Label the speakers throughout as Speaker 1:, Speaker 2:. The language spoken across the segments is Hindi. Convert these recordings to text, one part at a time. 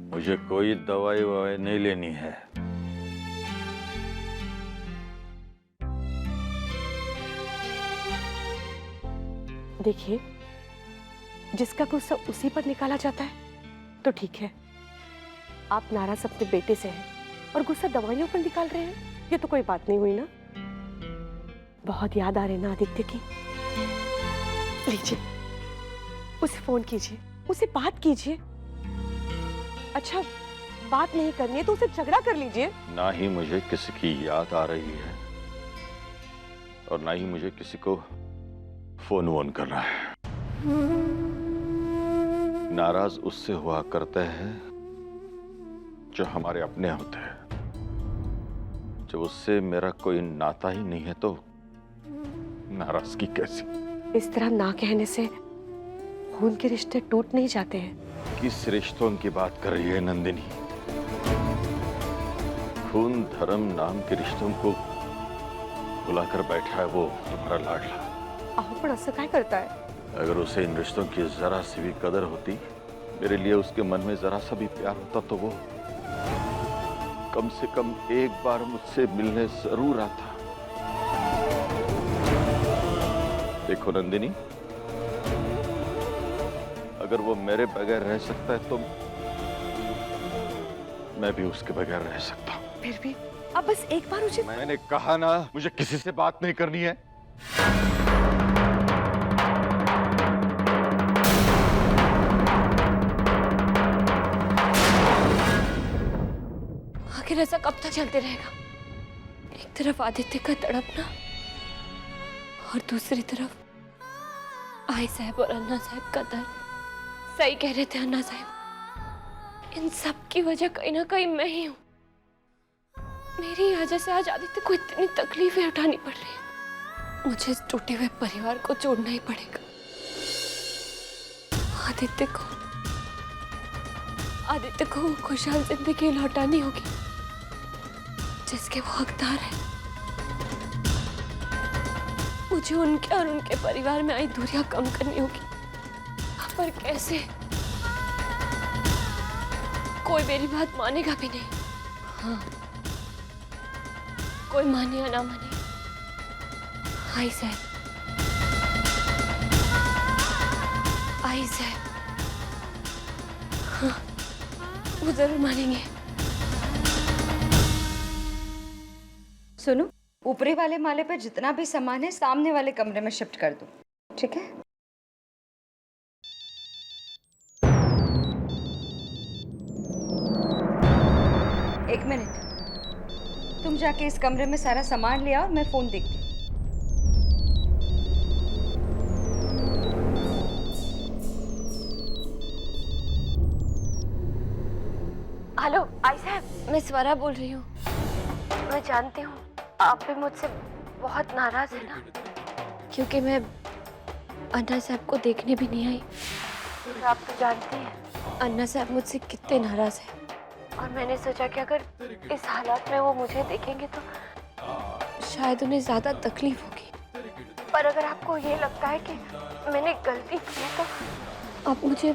Speaker 1: मुझे कोई दवाई ववाई नहीं लेनी है।
Speaker 2: देखिए, जिसका गुस्सा उसी पर निकाला जाता है तो ठीक है। आप नाराज अपने बेटे से हैं और गुस्सा दवाइयों पर निकाल रहे हैं, ये तो कोई बात नहीं हुई ना। बहुत याद आ रही ना आदित्य की। लीजिए, उसे फोन कीजिए, उससे बात कीजिए। अच्छा, बात नहीं करनी है तो उसे झगड़ा कर लीजिए।
Speaker 1: ना ही मुझे किसी की याद आ रही है और ना ही मुझे किसी को फोन वोन करना है। नाराज उससे हुआ करते हैं जो हमारे अपने होते हैं। जब उससे मेरा कोई नाता ही नहीं है तो नाराजगी कैसी?
Speaker 2: इस तरह ना कहने से खून के रिश्ते टूट नहीं जाते हैं।
Speaker 1: किस रिश्तों की बात कर रही है नंदिनी? खून धर्म नाम के रिश्तों को बुलाकर बैठा है वो तुम्हारा लाडला।
Speaker 2: पण असं काय करताय?
Speaker 1: अगर उसे इन रिश्तों की जरा सी भी कदर होती, मेरे लिए उसके मन में जरा सा भी प्यार होता तो वो कम से कम एक बार मुझसे मिलने जरूर आता। देखो नंदिनी, अगर वो मेरे बगैर रह सकता है तो मैं भी उसके बगैर रह सकता हूँ।
Speaker 2: फिर भी अब बस एक बार उसे।
Speaker 1: मैंने कहा ना, मुझे किसी से बात नहीं करनी है।
Speaker 3: आखिर ऐसा कब तक चलते रहेगा? एक तरफ आदित्य का तड़पना और दूसरी तरफ आई साहब और अन्ना साहब का दर्द। सही कह रहे थे अन्ना साहब, इन सब की वजह कहीं ना कहीं मैं ही हूं। मेरी वजह से आज आदित्य को इतनी तकलीफें उठानी पड़ रही है। मुझे इस टूटे हुए परिवार को जोड़ना ही पड़ेगा। आदित्य को वो खुशहाल जिंदगी लौटानी होगी जिसके वो हकदार है। मुझे उनके और उनके परिवार में आई दूरियां कम करनी होगी। पर कैसे? कोई मेरी बात मानेगा भी नहीं। हाँ, कोई माने या ना माने, आई साहब, हाँ, वो जरूर मानेंगे।
Speaker 4: सुनो, ऊपरी वाले माले पे जितना भी सामान है सामने वाले कमरे में शिफ्ट कर दो, ठीक है? एक मिनट, तुम जाके इस कमरे में सारा सामान ले आओ, मैं फोन देखती हूँ।
Speaker 3: हेलो आई साहब, मैं स्वरा बोल रही हूँ। मैं जानती हूँ आप भी मुझसे बहुत नाराज है ना, क्योंकि मैं अन्ना साहब को देखने भी नहीं आई। आप तो जानती हैं अन्ना साहब मुझसे कितने नाराज हैं, और मैंने सोचा कि अगर इस हालात में वो मुझे देखेंगे तो शायद उन्हें ज्यादा तकलीफ होगी। पर अगर आपको ये लगता है कि मैंने गलती की है तो आप मुझे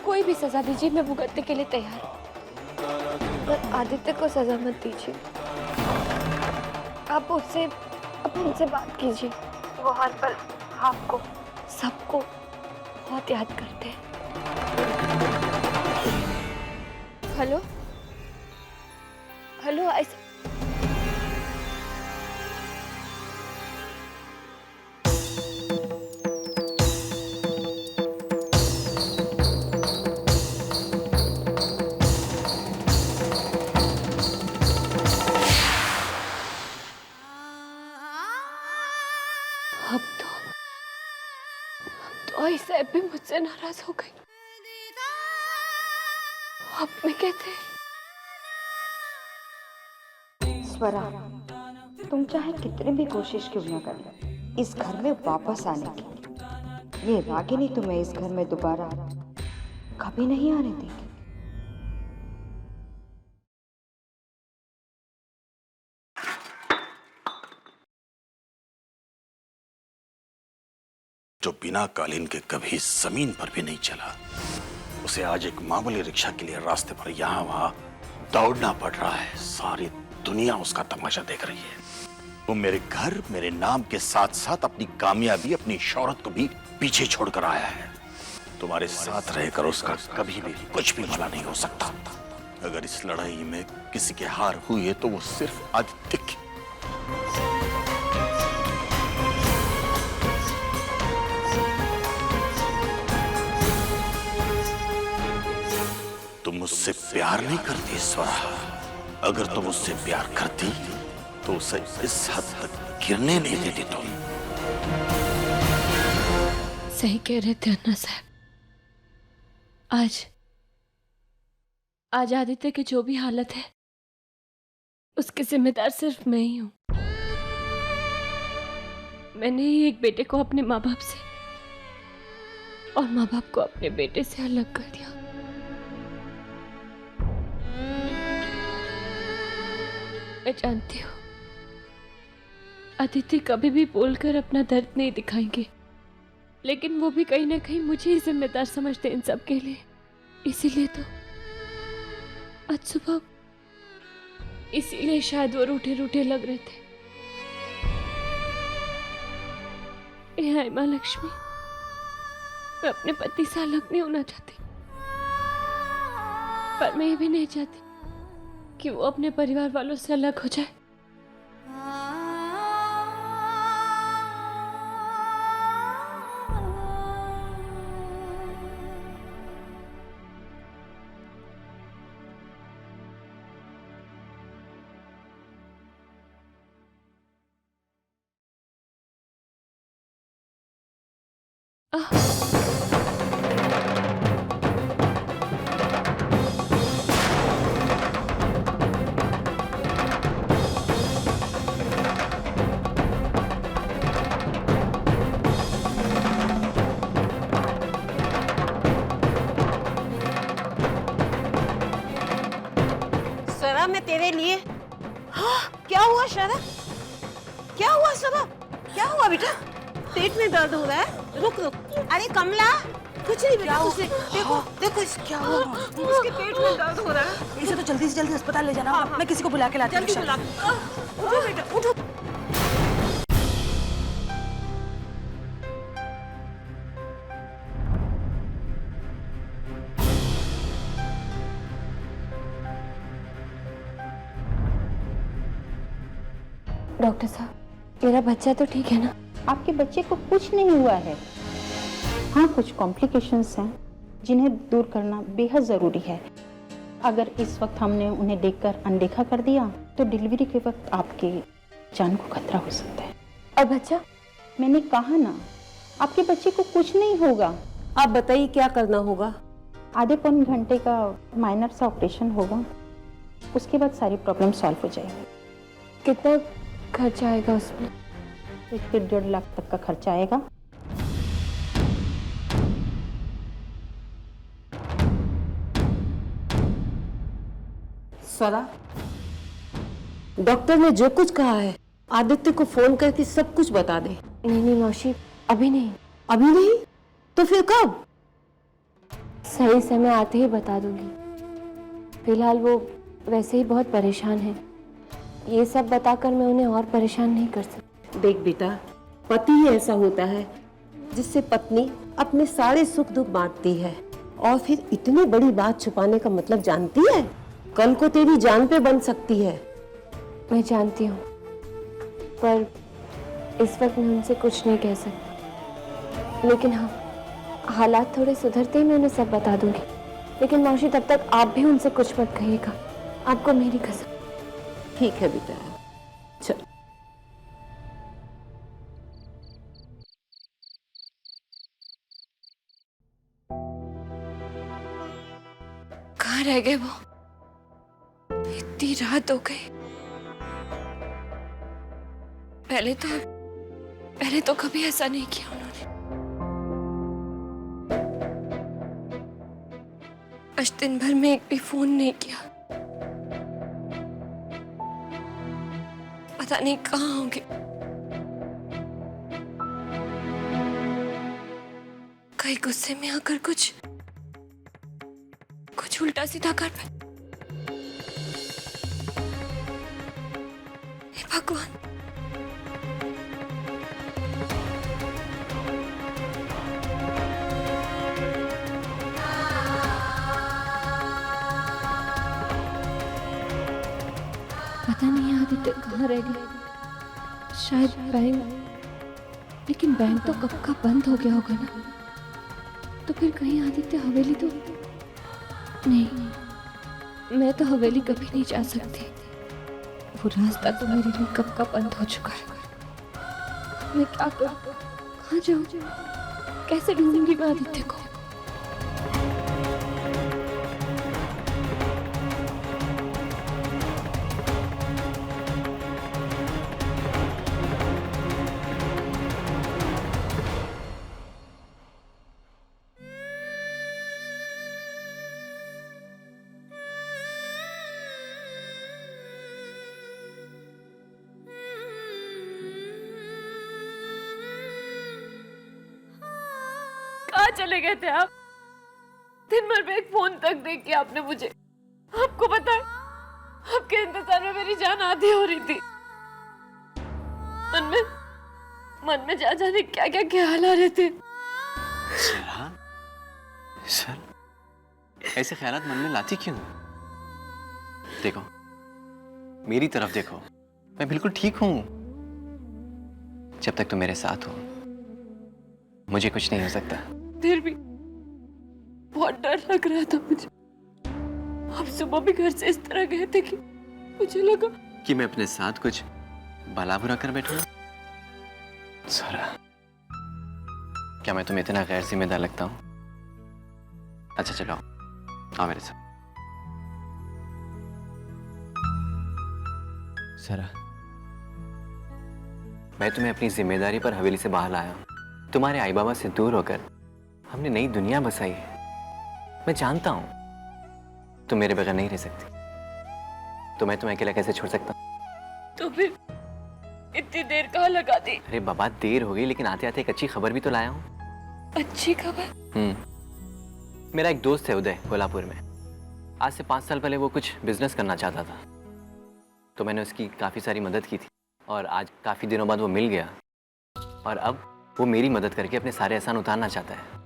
Speaker 3: कोई भी सजा दीजिए, मैं भुगतने के लिए तैयार हूँ। पर आदित्य को सजा मत दीजिए। आप उससे उनसे बात कीजिए। वो हर पल आपको सबको बहुत याद करते हैं। हेलो हेलो ऐसा अब तो ऐसा भी मुझसे नाराज हो गई। अब मैं कहते
Speaker 4: स्वरा, तुम चाहे कितनी भी कोशिश क्यों ना कर लो इस घर में वापस आने की, ये रागिनी तुम्हें इस घर में दोबारा कभी नहीं आने देगी।
Speaker 5: जो बिना कालीन के कभी जमीन पर भी नहीं चला,
Speaker 1: उसे आज एक मामूली रिक्शा के लिए रास्ते पर यहाँ वहां दौड़ना पड़ रहा है। सारी दुनिया उसका तमाशा देख रही है। वो मेरे घर, मेरे नाम के साथ साथ अपनी कामयाबी, अपनी शौहरत को भी पीछे छोड़कर आया है। तुम्हारे साथ रहकर उसका कभी भी कुछ भी भला नहीं हो सकता। अगर इस लड़ाई में किसी की हार हुई है तो वो सिर्फ आदित्य की। तुम मुझसे प्यार नहीं करती स्वरा। अगर तुम मुझसे प्यार करती तो उसे इस हद तक गिरने नहीं देती तुम।
Speaker 3: सही कह रहे थे अन्ना साहब। आज आदित्य की जो भी हालत है उसके जिम्मेदार सिर्फ मैं ही हूं। मैंने ही एक बेटे को अपने माँ बाप से और माँ बाप को अपने बेटे से अलग कर दिया। मैं जानती हूँ अदिति कभी भी बोलकर अपना दर्द नहीं दिखाएंगे, लेकिन वो भी कहीं ना कहीं मुझे ही जिम्मेदार समझते इन सब के लिए। इसीलिए तो आज सुबह, इसीलिए शायद वो रूठे रूठे लग रहे थे। हाय माँ लक्ष्मी, मैं अपने पति से अलग नहीं होना चाहती, पर मैं ये भी नहीं चाहती कि वो अपने परिवार वालों से अलग हो जाए।
Speaker 2: स्वरा, मैं तेरे लिए। हाँ, क्या हुआ शरा? क्या हुआ स्वरा? क्या हुआ बेटा? पेट में दर्द हो रहा है? रुक रुक। अरे कमला, कुछ नहीं बेटा, उसे देखो देखो क्या हुआ। उसके पेट में दर्द हो रहा है।
Speaker 5: इसे तो जल्दी से जल्दी अस्पताल ले जाना।
Speaker 2: हाँ,
Speaker 5: मैं किसी को बुला के लाती हूँ।
Speaker 2: जल्दी बुला। उठो बेटा, उठो।
Speaker 3: डॉक्टर साहब, मेरा बच्चा तो ठीक है ना?
Speaker 4: आपके बच्चे को कुछ नहीं हुआ है। हाँ, कुछ कॉम्प्लिकेशंस हैं जिन्हें दूर करना बेहद ज़रूरी है। अगर इस वक्त हमने उन्हें देखकर अनदेखा कर दिया तो डिलीवरी के वक्त आपके जान को खतरा हो सकता है।
Speaker 3: और बच्चा?
Speaker 4: मैंने कहा ना, आपके बच्चे को कुछ नहीं होगा।
Speaker 2: आप बताइए क्या करना होगा?
Speaker 4: आधे पौन घंटे का माइनर सा ऑपरेशन होगा, उसके बाद सारी प्रॉब्लम सॉल्व हो जाएगी।
Speaker 3: कितना खर्चा आएगा उसमें?
Speaker 4: 1 से 1.5 लाख तक का खर्चा आएगा।
Speaker 2: स्वरा, डॉक्टर ने जो कुछ कहा है आदित्य को फोन करके सब कुछ बता दे।
Speaker 3: नहीं मौसी, अभी नहीं।
Speaker 2: अभी नहीं? तो फिर कब?
Speaker 3: सही समय आते ही बता दूंगी। फिलहाल वो वैसे ही बहुत परेशान है। ये सब बताकर मैं उन्हें और परेशान नहीं कर सकती।
Speaker 2: देख बेटा, पति ही ऐसा होता है जिससे पत्नी अपने सारे सुख दुख बांटती है, और फिर इतनी बड़ी बात छुपाने का मतलब जानती है? कल को तेरी जान पे बन सकती है।
Speaker 3: मैं जानती हूँ, पर इस वक्त मैं उनसे कुछ नहीं कह सकती। लेकिन हाँ, हालात थोड़े सुधरते ही मैं उन्हें सब बता दूंगी। लेकिन मौसी, तब तक आप भी उनसे कुछ मत कहिएगा, आपको मेरी कसम।
Speaker 2: ठीक है बेटा, चल।
Speaker 3: कहाँ रह गए वो? इतनी रात हो गई। पहले तो कभी ऐसा नहीं किया उन्होंने। आज दिन भर में एक भी फोन नहीं किया। पता नहीं कहाँ होंगे। कहीं गुस्से में आकर कुछ कुछ उल्टा सीधा कर बैठ। हे भगवान, पता नहीं आदित्य कहाँ रह गए। शायद बैंक, लेकिन बैंक तो कब का बंद हो गया होगा ना। तो फिर कहीं आदित्य हवेली तो नहीं, मैं तो हवेली कभी नहीं जा सकती। वो रास्ता तो मेरे लिए कब का बंद हो चुका है। मैं क्या करूं, कहाँ जाऊं, कैसे ढूंढूंगी मैं आदित्य को। कहाँ चले गए थे आप? दिन भर में एक फोन तक नहीं किया आपने मुझे। आपको पता है, आपके इंतजार में मेरी जान आधी हो रही थी। मन में जा जाने क्या क्या ख्याल आ रहे थे।
Speaker 6: सर, ऐसे ख्यालात मन में लाती क्यों? देखो, मेरी तरफ देखो, मैं बिल्कुल ठीक हूं। जब तक तुम मेरे साथ हो मुझे कुछ नहीं हो सकता।
Speaker 3: फिर भी बहुत डर लग रहा था मुझे। आप सुबह भी घर से इस तरह गए थे कि मुझे लगा
Speaker 6: कि मैं अपने साथ कुछ भला बुरा कर बैठूं। सारा, क्या मैं तुम्हें इतना गैर जिम्मेदार लगता हूं? अच्छा चलो, आओ मेरे साथ। सारा, मैं तुम्हें अपनी जिम्मेदारी पर हवेली से बाहर लाया हूं। तुम्हारे आई बाबा से दूर होकर हमने नई दुनिया बसाई है। मैं जानता हूं तुम मेरे बगैर नहीं रह सकती, तो मैं तुम्हें अकेला कैसे छोड़ सकता हूं?
Speaker 3: तो फिर इतनी देर कहाँ लगा दी?
Speaker 6: अरे बाबा, देर हो गई, लेकिन आते आते एक अच्छी खबर भी तो लाया हूं।
Speaker 3: अच्छी खबर?
Speaker 6: मेरा एक दोस्त है उदय, कोल्हापुर में। आज से 5 साल पहले वो कुछ बिजनेस करना चाहता था, तो मैंने उसकी काफी सारी मदद की थी। और आज काफी दिनों बाद वो मिल गया, और अब वो मेरी मदद करके अपने सारे एहसान उतारना चाहता है।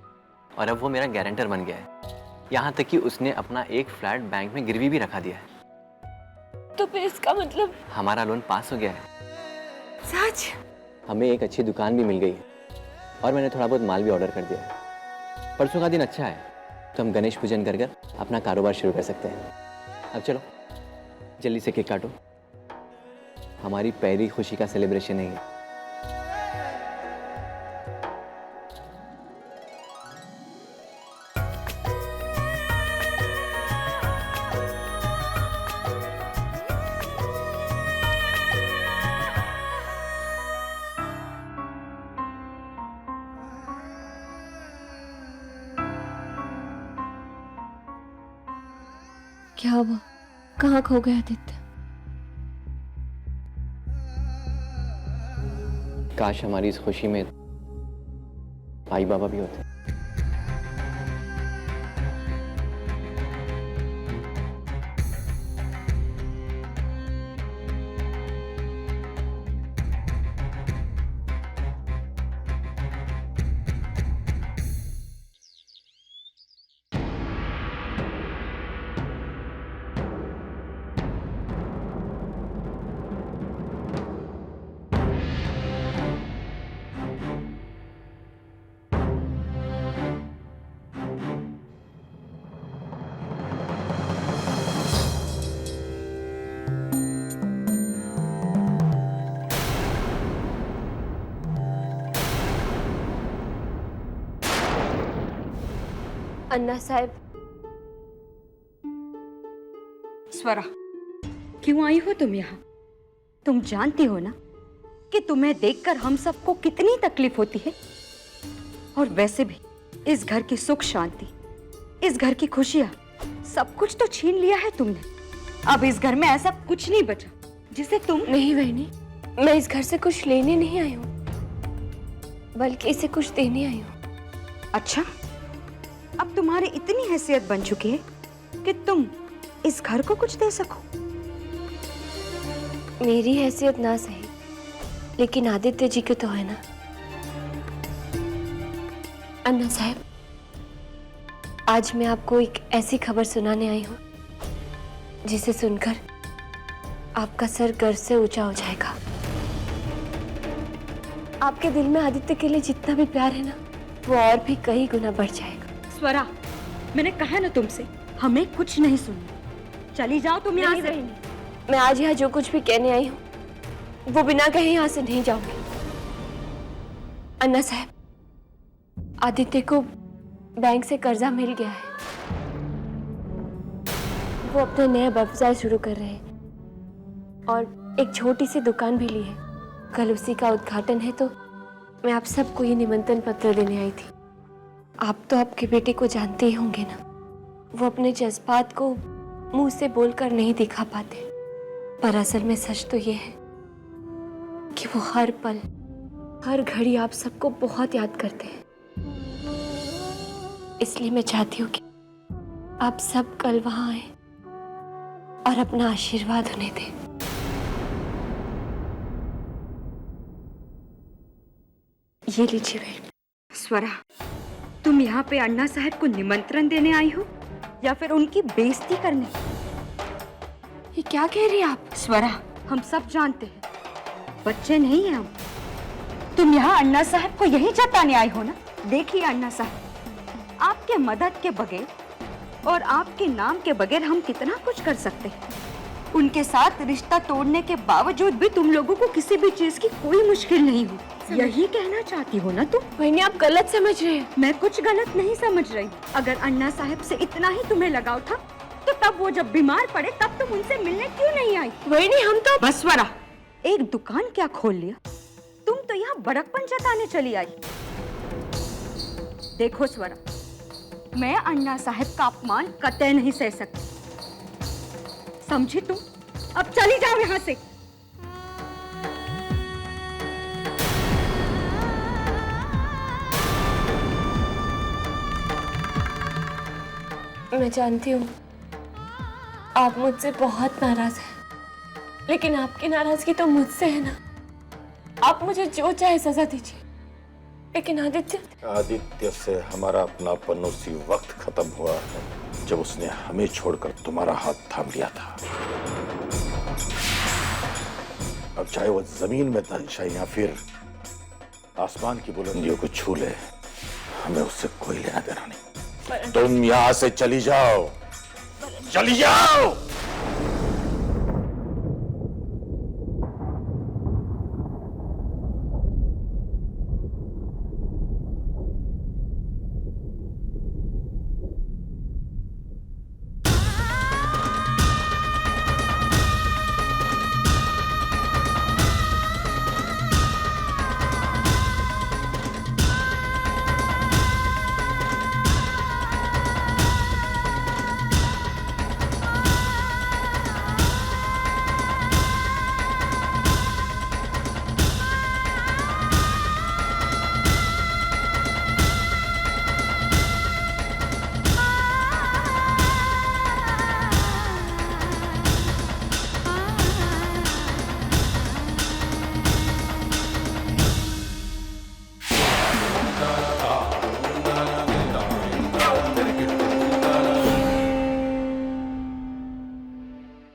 Speaker 6: और अब वो मेरा गारंटर बन गया है। यहाँ तक कि उसने अपना एक फ्लैट बैंक में गिरवी भी रखा दिया है।
Speaker 3: तो फिर इसका मतलब
Speaker 6: हमारा लोन पास हो गया है।
Speaker 3: सच?
Speaker 6: हमें एक अच्छी दुकान भी मिल गई है, और मैंने थोड़ा बहुत माल भी ऑर्डर कर दिया है। परसों का दिन अच्छा है, तो हम गणेश पूजन कर कर अपना कारोबार शुरू कर सकते हैं। अब चलो जल्दी से केक काटो, हमारी पहली खुशी का सेलिब्रेशन है ये।
Speaker 3: क्या हुआ, कहाँ खो गया आदित्य?
Speaker 6: काश हमारी इस खुशी में आई बाबा भी होते।
Speaker 3: अन्ना साहब।
Speaker 4: स्वरा, क्यों आई हो तुम यहाँ? तुम जानती हो ना कि तुम्हें देखकर हम सबको कितनी तकलीफ होती है। और वैसे भी इस घर की सुख शांति, इस घर की खुशियाँ, सब कुछ तो छीन लिया है तुमने। अब इस घर में ऐसा कुछ नहीं बचा जिसे तुम...
Speaker 3: नहीं बहनी, मैं इस घर से कुछ लेने नहीं आई हूँ, बल्कि इसे कुछ देने आई हूँ।
Speaker 4: अच्छा, अब तुम्हारी इतनी हैसियत बन चुकी है कि तुम इस घर को कुछ दे सको।
Speaker 3: मेरी हैसियत ना सही, लेकिन आदित्य जी के तो है ना। अन्ना साहब, आज मैं आपको एक ऐसी खबर सुनाने आई हूँ जिसे सुनकर आपका सर गर्व से ऊंचा हो जाएगा। आपके दिल में आदित्य के लिए जितना भी प्यार है ना, वो और भी कई गुना बढ़ जाएगा।
Speaker 4: स्वरा, मैंने कहा ना तुमसे, हमें कुछ नहीं सुनना। चली जाओ तुम यहाँ से।
Speaker 3: मैं आज यहाँ जो कुछ भी कहने आई हूँ वो बिना कहे यहाँ से नहीं जाऊंगी। अन्ना साहब, आदित्य को बैंक से कर्जा मिल गया है। वो अपना नया व्यवसाय शुरू कर रहे हैं और एक छोटी सी दुकान भी ली है। कल उसी का उद्घाटन है, तो मैं आप सबको ये निमंत्रण पत्र देने आई थी। आप तो आपके बेटे को जानते ही होंगे ना, वो अपने जज्बात को मुंह से बोलकर नहीं दिखा पाते, पर असल में सच तो ये है कि वो हर पल हर घड़ी आप सबको बहुत याद करते हैं। इसलिए मैं चाहती हूँ कि आप सब कल वहां आए और अपना आशीर्वाद उन्हें दें। ये लीजिए बहन।
Speaker 4: स्वरा, तुम यहाँ पे अन्ना साहब को निमंत्रण देने आई हो या फिर उनकी बेइज्जती करने?
Speaker 3: ये क्या कह रही हैं आप?
Speaker 4: स्वरा, हम सब जानते हैं, बच्चे नहीं हैं हम। तुम यहाँ अन्ना साहब को यही जताने आई हो ना? देखिए अन्ना साहब, आपके मदद के बगैर और आपके नाम के बगैर हम कितना कुछ कर सकते हैं। उनके साथ रिश्ता तोड़ने के बावजूद भी तुम लोगों को किसी भी चीज की कोई मुश्किल नहीं हुई। यही कहना चाहती हो ना तुम?
Speaker 3: वही आप गलत समझ रहे हैं।
Speaker 4: मैं कुछ गलत नहीं समझ रही। अगर अन्ना साहब से इतना ही तुम्हें लगाव था, तो तब वो जब बीमार पड़े तब तुम उनसे मिलने क्यों नहीं आई?
Speaker 3: वही नहीं, हम तो
Speaker 4: बस स्वरा, एक दुकान क्या खोल लिया, तुम तो यहाँ बड़कपन जताने चली आई। देखो स्वरा, मैं अन्ना साहब का अपमान कतई नहीं सह सकती, समझी तुम? अब चली जाओ यहाँ से।
Speaker 3: मैं जानती हूँ आप मुझसे बहुत नाराज हैं, लेकिन आपकी नाराजगी तो मुझसे है ना। आप मुझे जो चाहे सजा दीजिए, लेकिन
Speaker 1: आदित्य से हमारा अपनापन उसी वक्त खत्म हुआ है जब उसने हमें छोड़कर तुम्हारा हाथ थाम लिया था। अब चाहे वो जमीन में दंश है या फिर आसमान की बुलंदियों को छू ले, हमें उससे कोई लेना देना नहीं। तुम यहाँ से चली जाओ, चली जाओ।